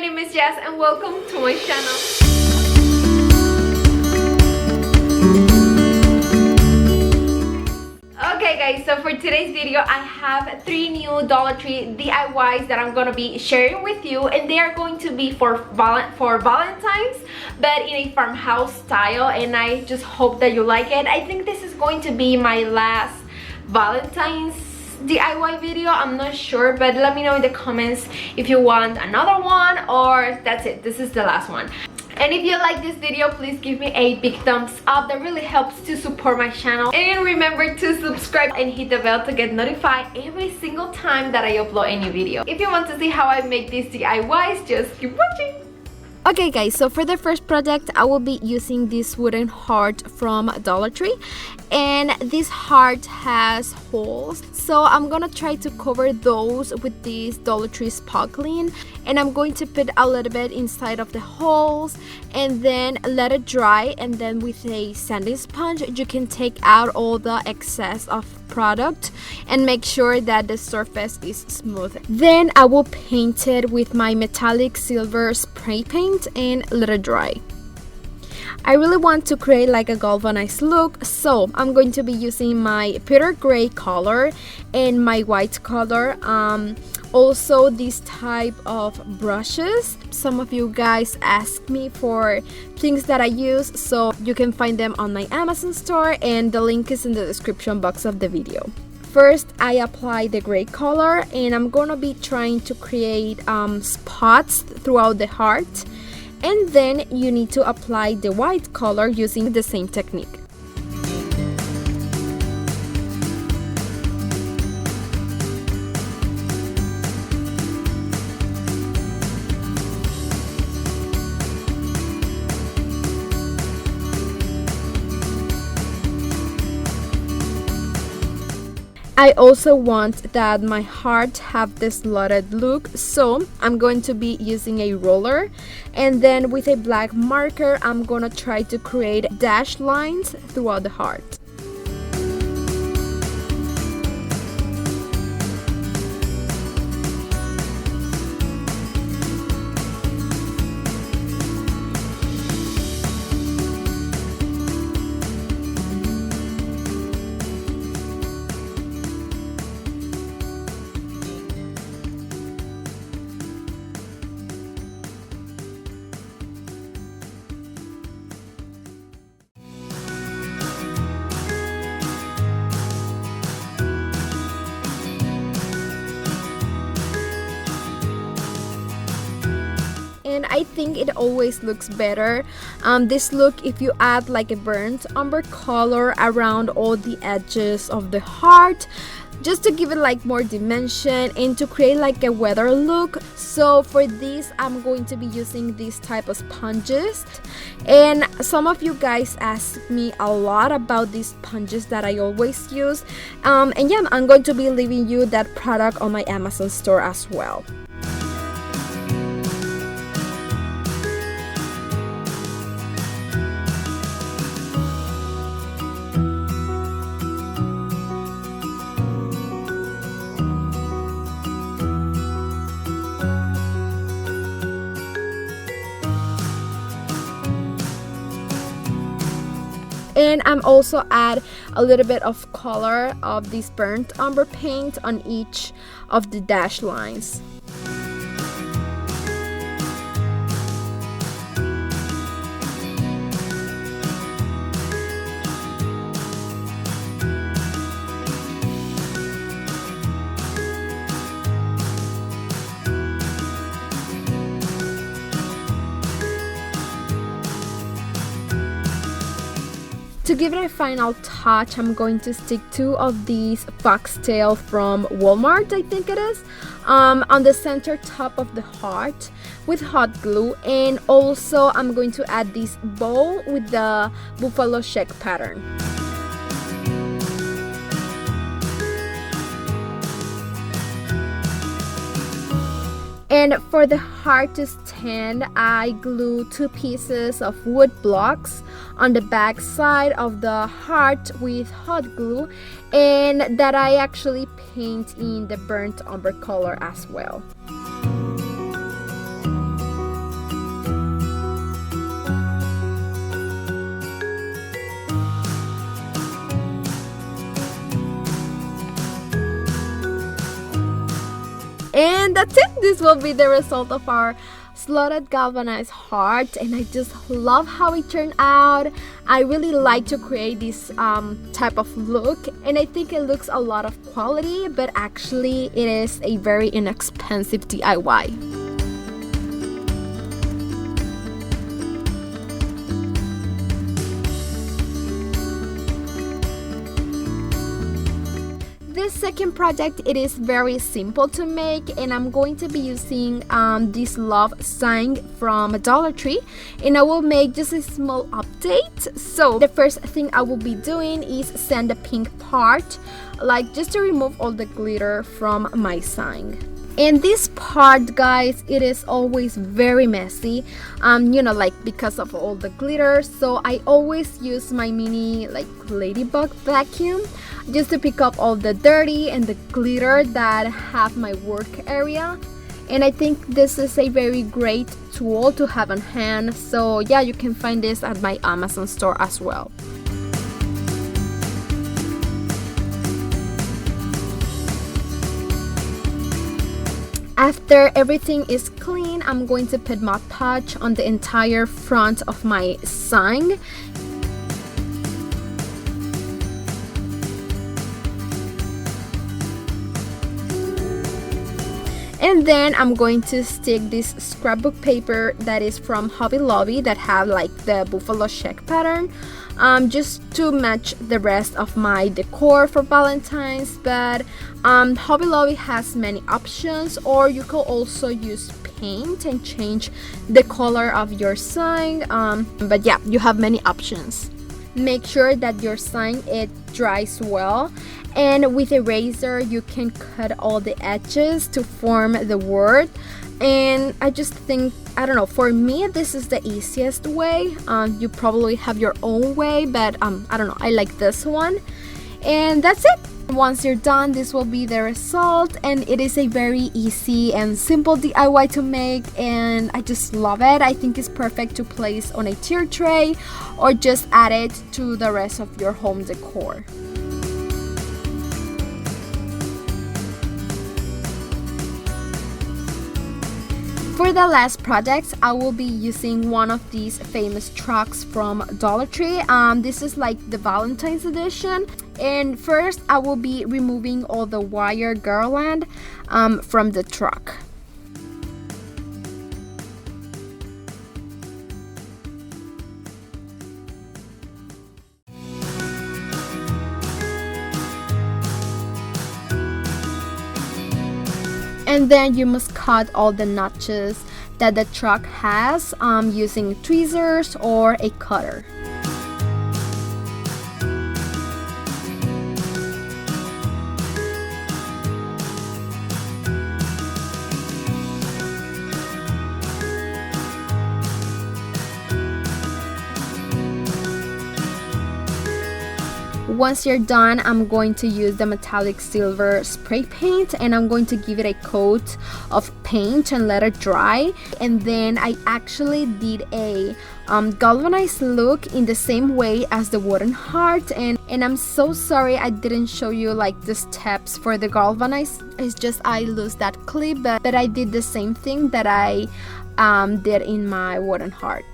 name is Jazz and welcome to my channel. Okay guys, so for today's video I have 3 new Dollar Tree DIYs that I'm gonna be sharing with you, and they are going to be for Valentine's, but in a farmhouse style, and I just hope that you like it. I think this is going to be my last Valentine's DIY video. I'm not sure, but let me know in the comments if you want another one or that's it, this is the last one. And if you like this video, please give me a big thumbs up. That really helps to support my channel. And remember to subscribe and hit the bell to get notified every single time that I upload a new video. If you want to see how I make these DIYs, just keep watching. Okay guys, so for the first project I will be using this wooden heart from Dollar Tree, and this heart has holes, so I'm gonna try to cover those with this Dollar Tree sparkling, and I'm going to put a little bit inside of the holes and then let it dry, and then with a sanding sponge you can take out all the excess of product and make sure that the surface is smooth. Then I will paint it with my metallic silver spray paint and let it dry. I really want to create like a galvanized look, so I'm going to be using my pewter gray color and my white color. Also this type of brushes. Some of you guys ask me for things that I use, so you can find them on my Amazon store, and the link is in the description box of the video. First I apply the gray color, and I'm gonna be trying to create spots throughout the heart, and then you need to apply the white color using the same technique. I also want that my heart have this slotted look, so I'm going to be using a roller, and then with a black marker I'm gonna try to create dashed lines throughout the heart. And I think it always looks better, this look, if you add like a burnt umber color around all the edges of the heart, just to give it like more dimension and to create like a weather look. So for this I'm going to be using this type of sponges, and some of you guys ask me a lot about these sponges that I always use, and yeah, I'm going to be leaving you that product on my Amazon store as well. And I'm also add a little bit of color of this burnt umber paint on each of the dashed lines. To give it a final touch, I'm going to stick 2 of these foxtail from Walmart, I think it is, on the center top of the heart with hot glue, and also I'm going to add this bow with the buffalo check pattern. And for the heart to stand, I glue 2 pieces of wood blocks on the back side of the heart with hot glue, and that I actually paint in the burnt umber color as well. And that's it. This will be the result of our slotted galvanized heart, and I just love how it turned out. I really like to create this type of look, and I think it looks a lot of quality, but actually it is a very inexpensive DIY. This second project, it is very simple to make, and I'm going to be using this love sign from Dollar Tree, and I will make just a small update. So the first thing I will be doing is sand the pink part, like just to remove all the glitter from my sign. And this part, guys, it is always very messy, you know, like because of all the glitter. So I always use my mini like ladybug vacuum just to pick up all the dirty and the glitter that have my work area. And I think this is a very great tool to have on hand. So yeah, you can find this at my Amazon store as well. After everything is clean, I'm going to put Mod Podge on the entire front of my sign. And then I'm going to stick this scrapbook paper that is from Hobby Lobby that have like the buffalo check pattern, just to match the rest of my decor for Valentine's. But Hobby Lobby has many options, or you could also use paint and change the color of your sign. But yeah, you have many options. Make sure that your sign it dries well, and with a razor you can cut all the edges to form the word. And I just think, I don't know, for me this is the easiest way. You probably have your own way, but I don't know, I like this one. And that's it. Once you're done, this will be the result, and it is a very easy and simple DIY to make, and I just love it. I think it's perfect to place on a tier tray or just add it to the rest of your home decor. For the last project, I will be using one of these famous trucks from Dollar Tree. This is like the Valentine's edition. And first, I will be removing all the wire garland from the truck. And then you must cut all the notches that the truck has using tweezers or a cutter. Once you're done, I'm going to use the metallic silver spray paint, and I'm going to give it a coat of paint and let it dry. And then I actually did a galvanized look in the same way as the wooden heart, and I'm so sorry I didn't show you like the steps for the galvanized. It's just I lost that clip, but I did the same thing that I did in my wooden heart.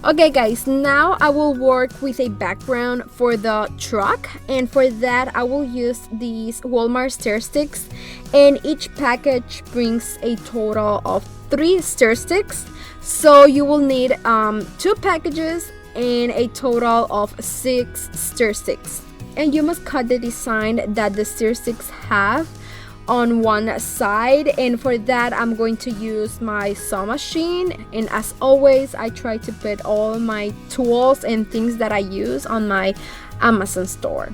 Okay guys, now I will work with a background for the truck, and for that I will use these Walmart stir sticks, and each package brings a total of 3 stir sticks. So you will need 2 packages and a total of 6 stir sticks. And you must cut the design that the stir sticks have on one side, and for that I'm going to use my saw machine. And as always, I try to put all my tools and things that I use on my Amazon store.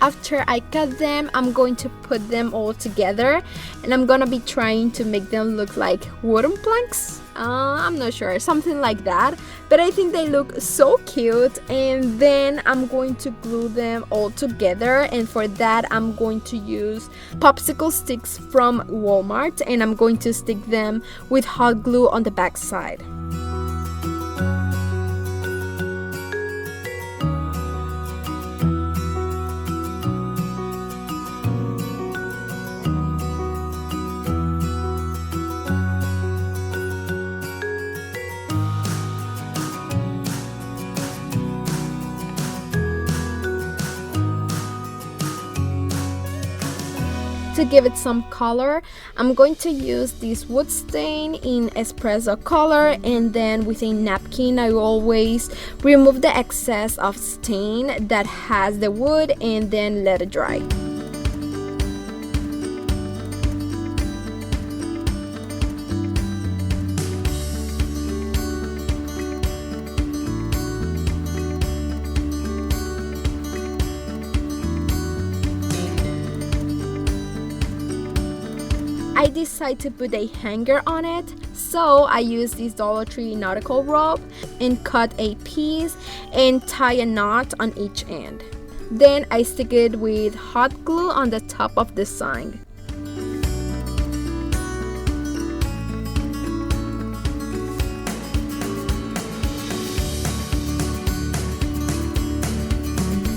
After I cut them, I'm going to put them all together, and I'm gonna be trying to make them look like wooden planks. I'm not sure, something like that, but I think they look so cute. And then I'm going to glue them all together, and for that I'm going to use popsicle sticks from Walmart, and I'm going to stick them with hot glue on the back side. to give it some color, I'm going to use this wood stain in espresso color, and then with a napkin I always remove the excess of stain that has the wood and then let it dry. I decided to put a hanger on it, so I used this Dollar Tree nautical rope and cut a piece and tie a knot on each end. Then I stick it with hot glue on the top of the sign.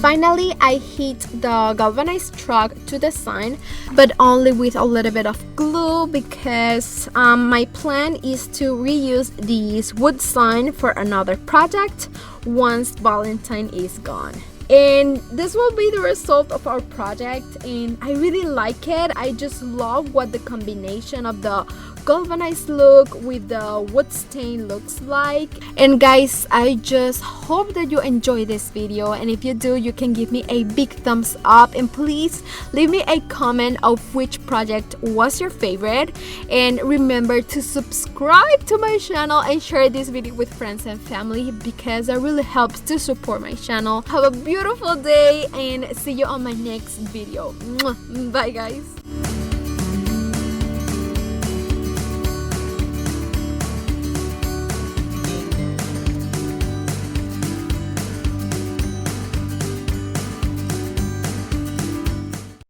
Finally, I hit the galvanized truck to the sign, but only with a little bit of glue because my plan is to reuse this wood sign for another project once Valentine is gone. And this will be the result of our project, and I really like it. I just love what the combination of the galvanized look with the wood stain looks like. And guys, I just hope that you enjoy this video, and if you do, you can give me a big thumbs up, and please leave me a comment of which project was your favorite. And remember to subscribe to my channel and share this video with friends and family because that really helps to support my channel. Have a beautiful day and see you on my next video. Bye guys.